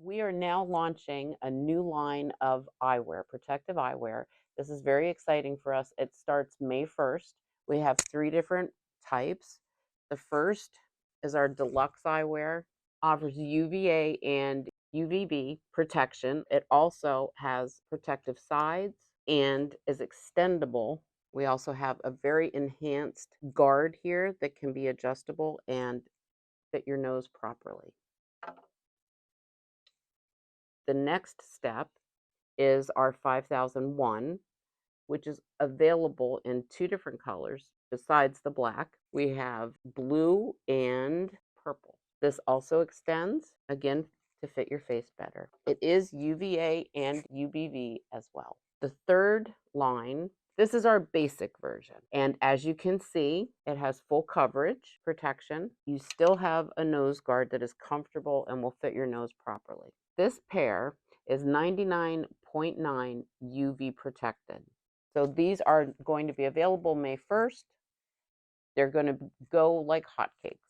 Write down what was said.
We are now launching a new line of eyewear, protective eyewear. This is very exciting for us. It starts May 1st. We have 3 different types. The first is our deluxe eyewear, offers UVA and UVB protection. It also has protective sides and is extendable. We also have a very enhanced guard here that can be adjustable and fit your nose properly. The next step is our 5001, which is available in 2 different colors. Besides the black, we have blue and purple. This also extends, again, to fit your face better. It is UVA and UVB as well. The third line, this is our basic version. And as you can see, it has full coverage protection. You still have a nose guard that is comfortable and will fit your nose properly. This pair is 99.9 UV protected. So these are going to be available May 1st. They're going to go like hotcakes.